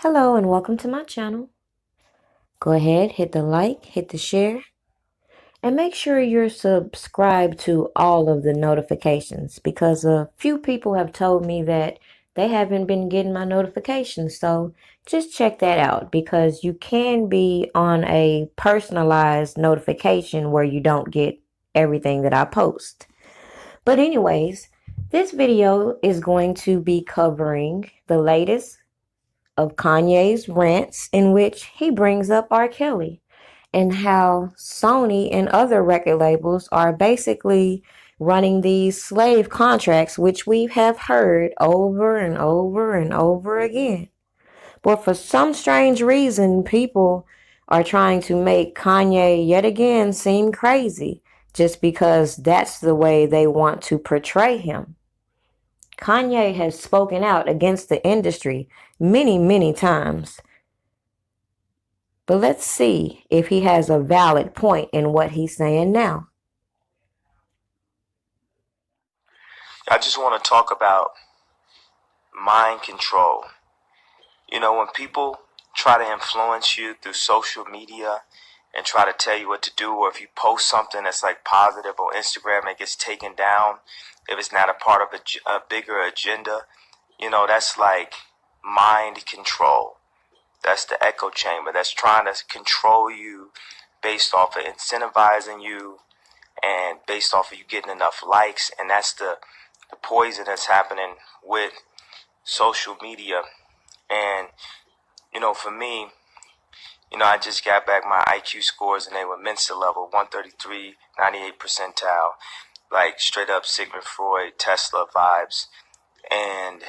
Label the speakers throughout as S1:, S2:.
S1: Hello and welcome to my channel. Go ahead, hit the like, hit the share, and make sure you're subscribed to all of the notifications because a few people have told me that they haven't been getting my notifications. So just check that out because you can be on a personalized notification where you don't get everything that I post. But anyways, this video is going to be covering the latest of Kanye's rants in which he brings up R. Kelly and how Sony and other record labels are basically running these slave contracts, which we have heard over and over and over again. But for some strange reason, people are trying to make Kanye yet again seem crazy just because that's the way they want to portray him. Kanye has spoken out against the industry many, many times. But let's see if he has a valid point in what he's saying now.
S2: I just want to talk about mind control. You know, when people try to influence you through social media and try to tell you what to do, or if you post something that's like positive on Instagram and it gets taken down, if it's not a part of a bigger agenda, you know, that's like mind control. That's the echo chamber that's trying to control you based off of incentivizing you and based off of you getting enough likes. And that's the poison that's happening with social media. And, you know, for me, you know, I just got back my IQ scores and they were Mensa level, 133, 98 percentile, like straight up Sigmund Freud, Tesla vibes. And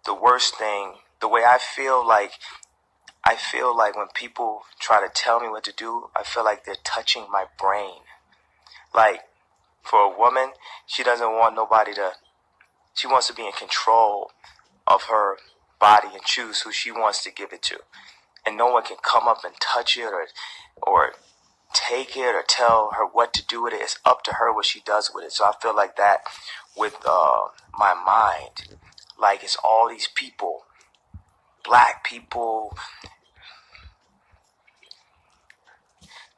S2: the worst thing, the way I feel like when people try to tell me what to do, I feel like they're touching my brain. Like, for a woman, she doesn't want she wants to be in control of her body and choose who she wants to give it to. And no one can come up and touch it or take it or tell her what to do with it. It's up to her what she does with it. So I feel like that with my mind. Like, it's all these people, black people,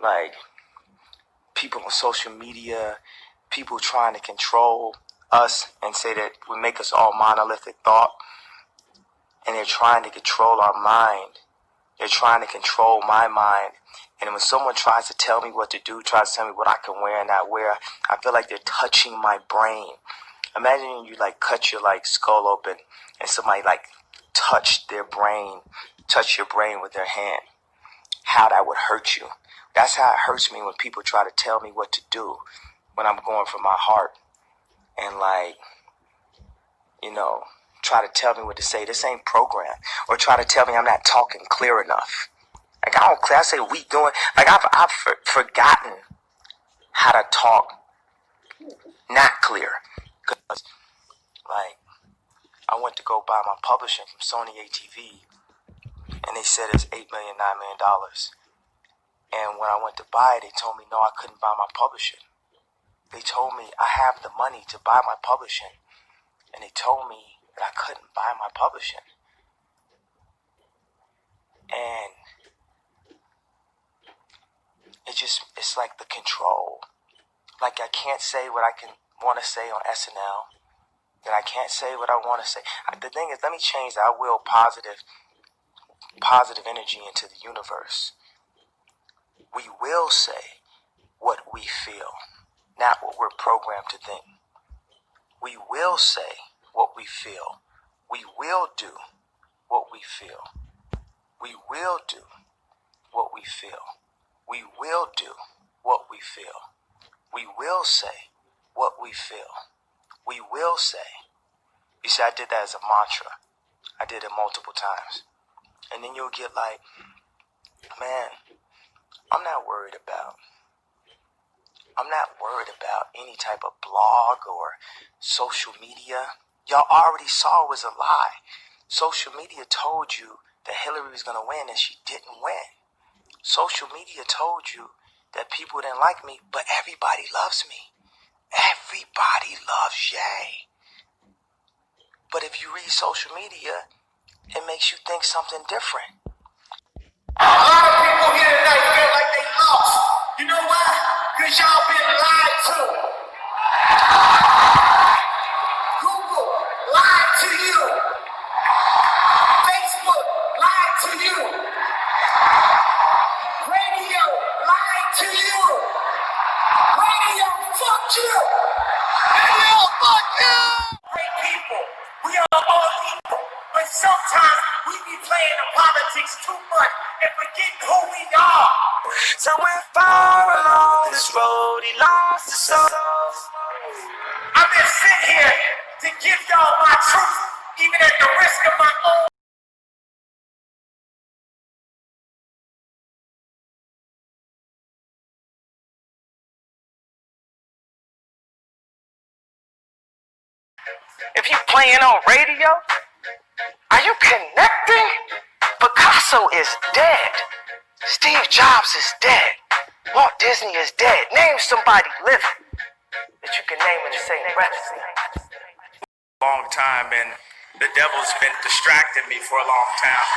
S2: like people on social media, people trying to control us and say that we make us all monolithic thought. And they're trying to control our mind. They're trying to control my mind. And when someone tries to tell me what to do, tries to tell me what I can wear and not wear, I feel like they're touching my brain. Imagine you like cut your like skull open and somebody like touch your brain with their hand. How that would hurt you. That's how it hurts me when people try to tell me what to do when I'm going from my heart. And like, you know, try to tell me what to say. This ain't program. Or try to tell me I'm not talking clear enough. Like, I don't clear. I say we doing. Like, I've forgotten how to talk not clear. Because, like, I went to go buy my publishing from Sony ATV, and they said it's $8 million, $9 million. And when I went to buy it, they told me, no, I couldn't buy my publishing. They told me I have the money to buy my publishing. And they told me that I couldn't buy my publishing. And it's like the control. Like, I can't say what I want to say on SNL. Then I can't say what I want to say. The thing is, let me change that. I will positive energy into the universe. We will say what we feel, not what we're programmed to think. We will say what we feel. We will do what we feel. We will do what we feel. We will do what we feel. We will say what we feel. We will say. You see, I did that as a mantra. I did it multiple times. And then you'll get like, man, I'm not worried about any type of blog or social media. Y'all already saw it was a lie. Social media told you that Hillary was going to win and she didn't win. Social media told you that people didn't like me, but everybody loves me. Everybody loves Ye. But if you read social media, it makes you think something different.
S3: A lot of people here tonight feel like they lost. You know why? Because y'all been lied to. Google lied to you. Facebook lied to you. Radio lied to you. Radio fucked you. Radio fuck you. Great people. We are all equal. But sometimes we be playing the politics too much and forgetting who we are.
S2: So we're far along this road, he lost his soul.
S3: I've been sitting here to give y'all my truth, even at the risk of my own.
S2: If you playing on radio, are you connecting? Picasso is dead. Steve Jobs is dead. Walt Disney is dead. Name somebody living that you can name in the same breath.
S4: Long time, and the devil's been distracting me for a long time.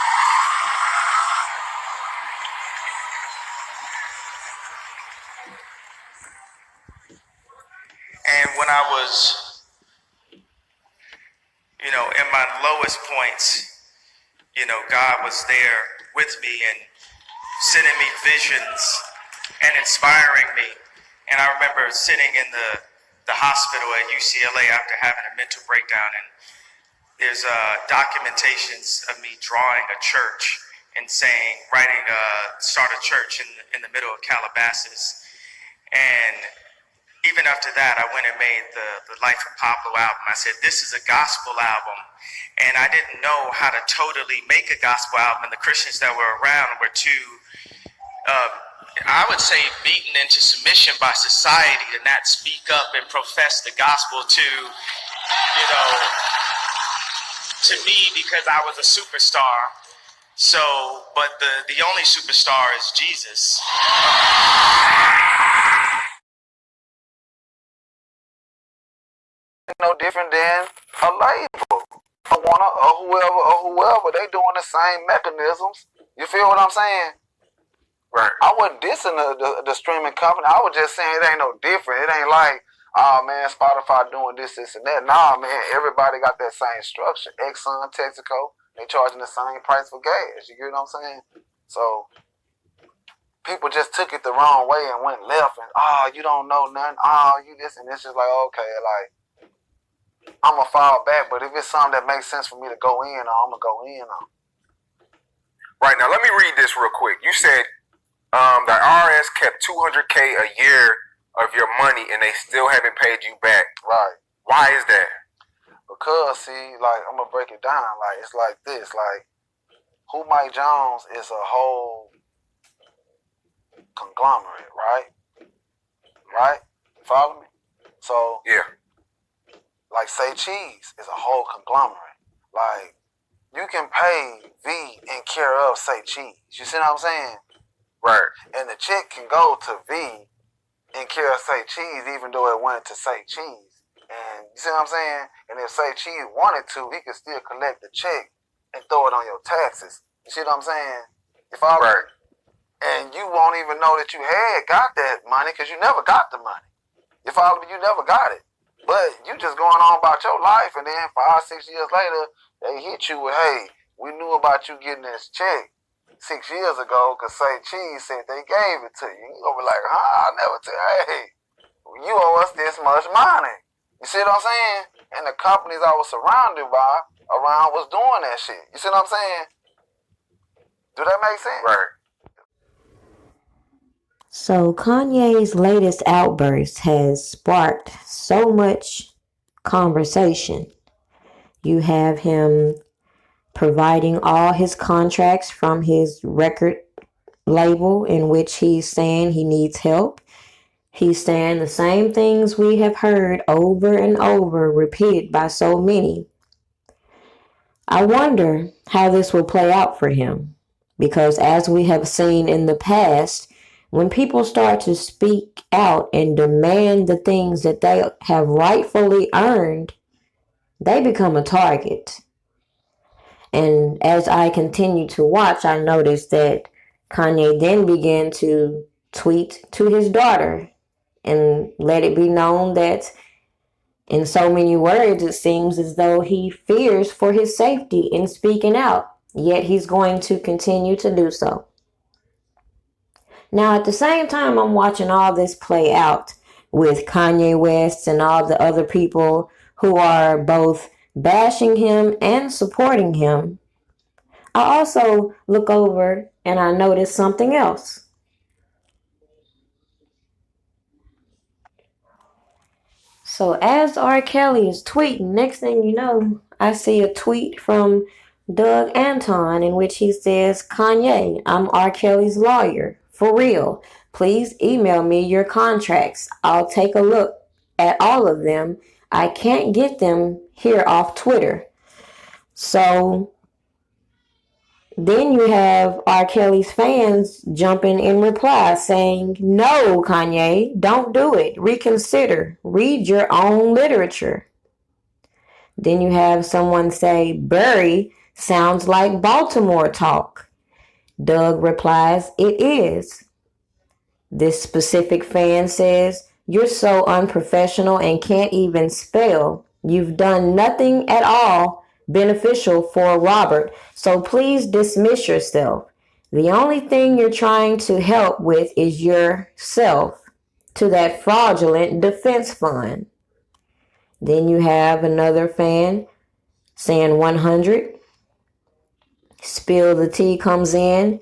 S4: And when I was, in my lowest points, God was there with me and sending me visions and inspiring me. And I remember sitting in the hospital at UCLA after having a mental breakdown, and there's documentations of me drawing a church and start a church in the middle of Calabasas. And even after that, I went and made the Life of Pablo album. I said, this is a gospel album. And I didn't know how to totally make a gospel album. And the Christians that were around were too, I would say, beaten into submission by society to not speak up and profess the gospel to me, because I was a superstar. So, but the only superstar is Jesus.
S5: No different than a label, a Warner or whoever. They doing the same mechanisms. You feel what I'm saying?
S4: Right.
S5: I wasn't dissing the streaming company. I was just saying it ain't no different. It ain't like, oh man, Spotify doing this and that. Nah, man, everybody got that same structure. Exxon, Texaco, they charging the same price for gas. You get what I'm saying? So people just took it the wrong way and went left and, you don't know nothing. You this, and it's just like, okay, like, I'm going to fall back, but if it's something that makes sense for me to go in on, I'm going to go in on.
S6: Right, now let me read this real quick. You said the IRS kept $200K a year of your money and they still haven't paid you back.
S5: Right.
S6: Why is that?
S5: Because, see, like, I'm going to break it down. Like, it's like this. Like, Who Mike Jones is a whole conglomerate, right? Right? You follow me? So,
S6: yeah.
S5: Like, Say Cheese is a whole conglomerate. Like, you can pay V in care of Say Cheese. You see what I'm saying?
S6: Right.
S5: And the check can go to V in care of Say Cheese, even though it went to Say Cheese. And you see what I'm saying? And if Say Cheese wanted to, he could still collect the check and throw it on your taxes. You see what I'm saying?
S6: Right.
S5: And you won't even know that you had got that money because you never got the money. You follow me? You never got it. But you just going on about your life, and then 5-6 years later, they hit you with, hey, we knew about you getting this check 6 years ago because Say Cheese said they gave it to you. You gonna be like, I never tell you, hey, you owe us this much money. You see what I'm saying? And the companies I was surrounded by around was doing that shit. You see what I'm saying? Do that make sense?
S6: Right.
S1: So Kanye's latest outburst has sparked so much conversation. You have him providing all his contracts from his record label in which he's saying he needs help. He's saying the same things we have heard over and over, repeated by so many. I wonder how this will play out for him, because as we have seen in the past, when people start to speak out and demand the things that they have rightfully earned, they become a target. And as I continued to watch, I noticed that Kanye then began to tweet to his daughter and let it be known that in so many words, it seems as though he fears for his safety in speaking out, yet he's going to continue to do so. Now, at the same time, I'm watching all this play out with Kanye West and all the other people who are both bashing him and supporting him. I also look over and I notice something else. So as R. Kelly is tweeting, next thing you know, I see a tweet from Doug Anton in which he says, Kanye, I'm R. Kelly's lawyer. For real. Please email me your contracts. I'll take a look at all of them. I can't get them here off Twitter. So then you have R. Kelly's fans jumping in reply saying, no, Kanye, don't do it. Reconsider. Read your own literature. Then you have someone say, Bury sounds like Baltimore talk. Doug replies, it is. This specific fan says, you're so unprofessional and can't even spell. You've done nothing at all beneficial for Robert, so please dismiss yourself. The only thing you're trying to help with is yourself to that fraudulent defense fund. Then you have another fan saying 100. Spill the Tea comes in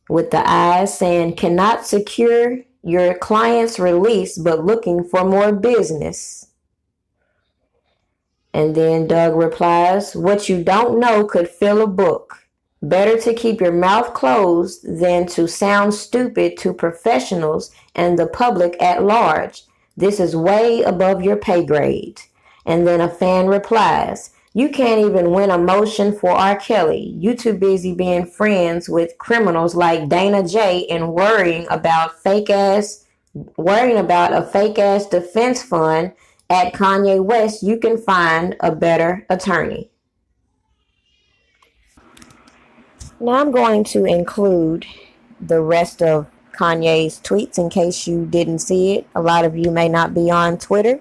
S1: with the eyes saying, cannot secure your client's release but looking for more business. And then Doug replies, what you don't know could fill a book. Better to keep your mouth closed than to sound stupid to professionals and the public at large. This is way above your pay grade. And then a fan replies, you can't even win a motion for R. Kelly. You too busy being friends with criminals like Dana J and worrying about a fake ass defense fund. At Kanye West, you can find a better attorney. Now I'm going to include the rest of Kanye's tweets in case you didn't see it. A lot of you may not be on Twitter.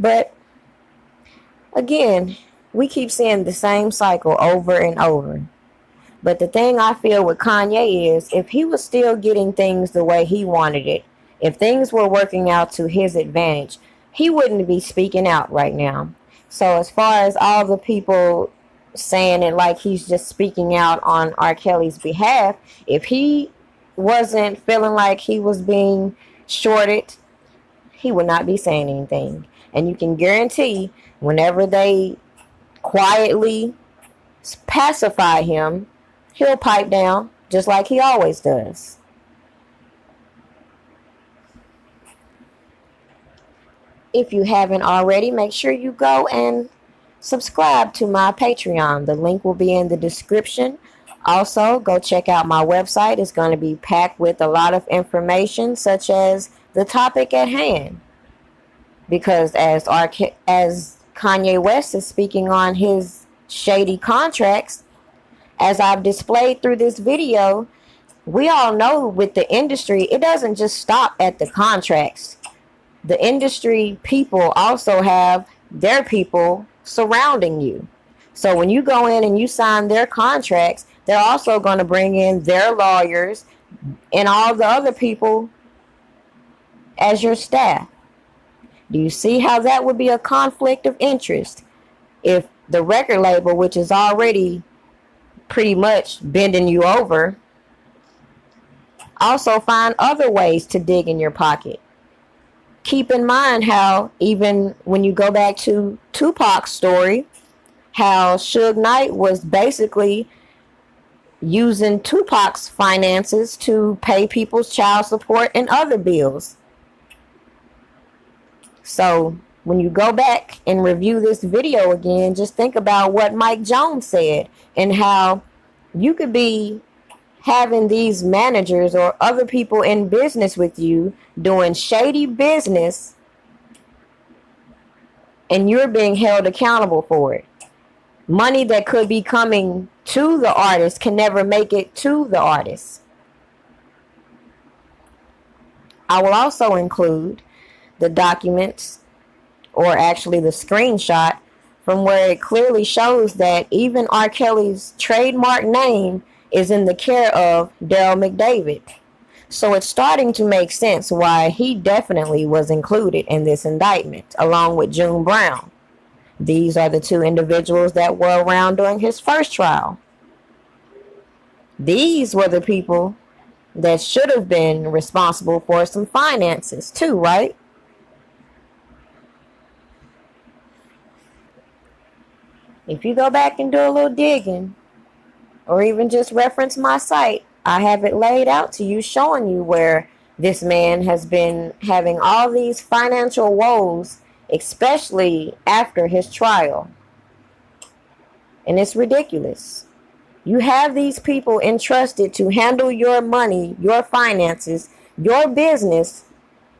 S1: But again, we keep seeing the same cycle over and over. But the thing I feel with Kanye is if he was still getting things the way he wanted it, if things were working out to his advantage, he wouldn't be speaking out right now. So as far as all the people saying it like he's just speaking out on R. Kelly's behalf, if he wasn't feeling like he was being shorted, he would not be saying anything. And you can guarantee whenever they quietly pacify him, he'll pipe down just like he always does. If you haven't already, make sure you go and subscribe to my Patreon. The link will be in the description. Also, go check out my website. It's going to be packed with a lot of information, such as the topic at hand. Because as Kanye West is speaking on his shady contracts, as I've displayed through this video, we all know with the industry, it doesn't just stop at the contracts. The industry people also have their people surrounding you. So when you go in and you sign their contracts, they're also going to bring in their lawyers and all the other people as your staff. Do you see how that would be a conflict of interest? If the record label, which is already pretty much bending you over, also find other ways to dig in your pocket. Keep in mind how even when you go back to Tupac's story, how Suge Knight was basically using Tupac's finances to pay people's child support and other bills. So when you go back and review this video again, just think about what Mike Jones said and how you could be having these managers or other people in business with you doing shady business and you're being held accountable for it. Money that could be coming to the artist can never make it to the artist. I will also include the documents, or actually the screenshot, from where it clearly shows that even R. Kelly's trademark name is in the care of Daryl McDavid. So it's starting to make sense why he definitely was included in this indictment, along with June Brown. These are the two individuals that were around during his first trial. These were the people that should have been responsible for some finances too, right? If you go back and do a little digging, or even just reference my site, I have it laid out to you, showing you where this man has been having all these financial woes, especially after his trial. And it's ridiculous. You have these people entrusted to handle your money, your finances, your business,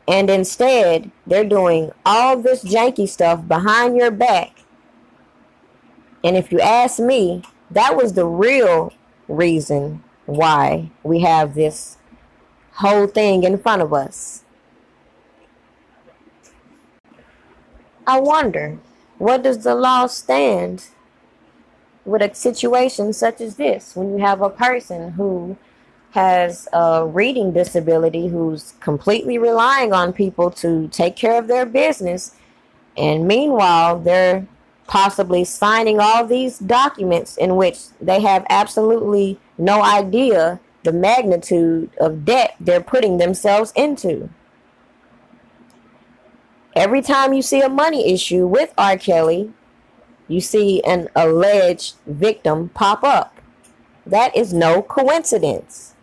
S1: and instead they're doing all this janky stuff behind your back. And if you ask me, that was the real reason why we have this whole thing in front of us. I wonder, what does the law stand with a situation such as this, when you have a person who has a reading disability, who's completely relying on people to take care of their business, and meanwhile they're possibly signing all these documents in which they have absolutely no idea the magnitude of debt they're putting themselves into. Every time you see a money issue with R. Kelly, you see an alleged victim pop up. That is no coincidence.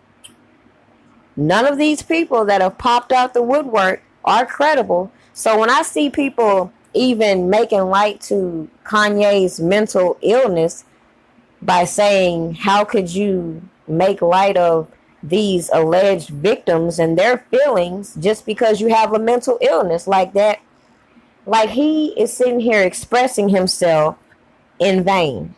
S1: None of these people that have popped out the woodwork are credible. So when I see people even making light to Kanye's mental illness by saying, how could you make light of these alleged victims and their feelings just because you have a mental illness like that? Like, he is sitting here expressing himself in vain.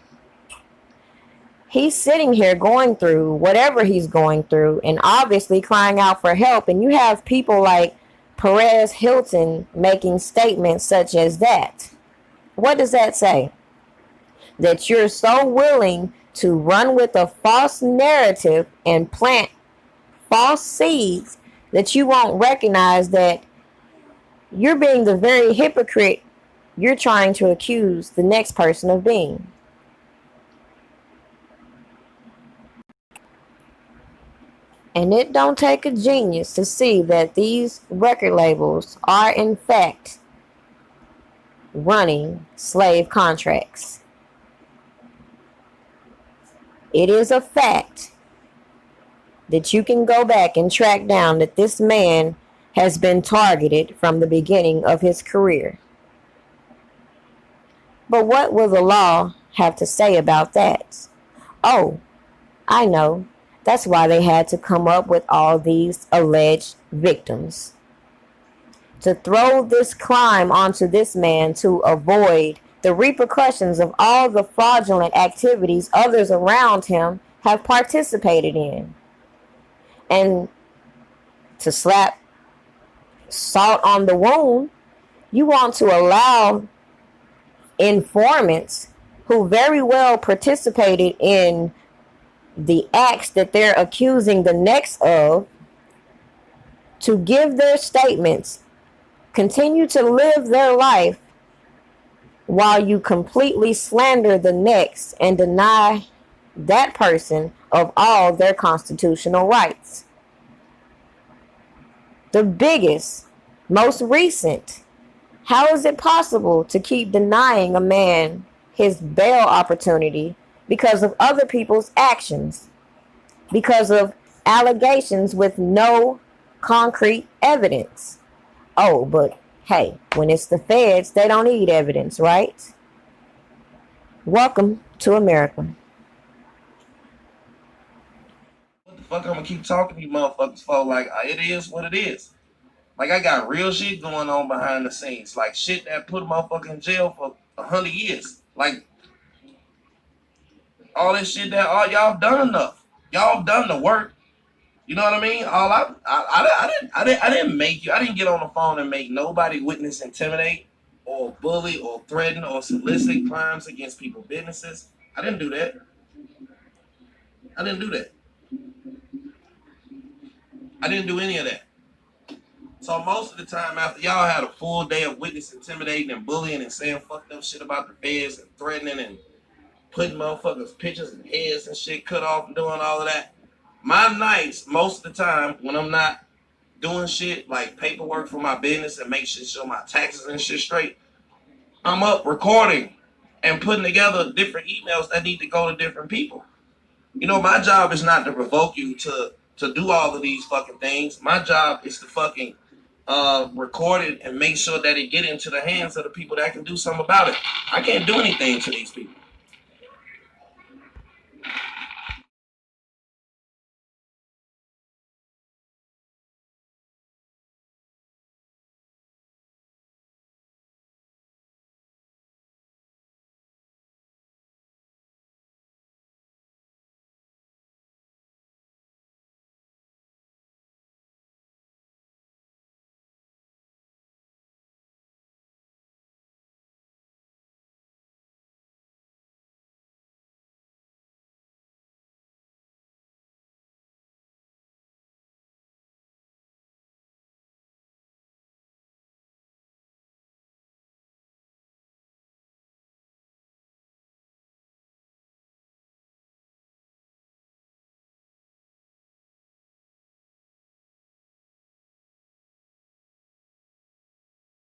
S1: He's sitting here going through whatever he's going through and obviously crying out for help. And you have people like Perez Hilton making statements such as that. What does that say? That you're so willing to run with a false narrative and plant false seeds that you won't recognize that you're being the very hypocrite you're trying to accuse the next person of being. And it don't take a genius to see that these record labels are in fact running slave contracts. It is a fact that you can go back and track down that this man has been targeted from the beginning of his career. But what will the law have to say about that? Oh, I know. That's why they had to come up with all these alleged victims. To throw this crime onto this man to avoid the repercussions of all the fraudulent activities others around him have participated in. And to slap salt on the wound, you want to allow informants who very well participated in the acts that they're accusing the next of to give their statements, continue to live their life, while you completely slander the next and deny that person of all their constitutional rights. The biggest, most recent, how is it possible to keep denying a man his bail opportunity because of other people's actions, because of allegations with no concrete evidence? Oh, but hey, when it's the feds, they don't need evidence, right? Welcome to America.
S7: What the fuck I'm gonna keep talking to you motherfuckers for? Like, it is what it is. Like, I got real shit going on behind the scenes. Like, shit that put a motherfucker in jail for 100 years. Like, all this shit that all y'all done enough. Y'all done the work. You know what I mean? I didn't make you. I didn't get on the phone and make nobody witness intimidate or bully or threaten or solicit crimes against people's businesses. I didn't do that. I didn't do that. I didn't do any of that. So most of the time, after y'all had a full day of witness intimidating and bullying and saying fucked up shit about the feds and threatening and putting motherfuckers' pictures and heads and shit cut off and doing all of that, my nights, most of the time, when I'm not doing shit like paperwork for my business and make sure my taxes and shit straight, I'm up recording and putting together different emails that need to go to different people. You know, my job is not to provoke you to do all of these fucking things. My job is to fucking record it and make sure that it get into the hands of the people that can do something about it. I can't do anything to these people.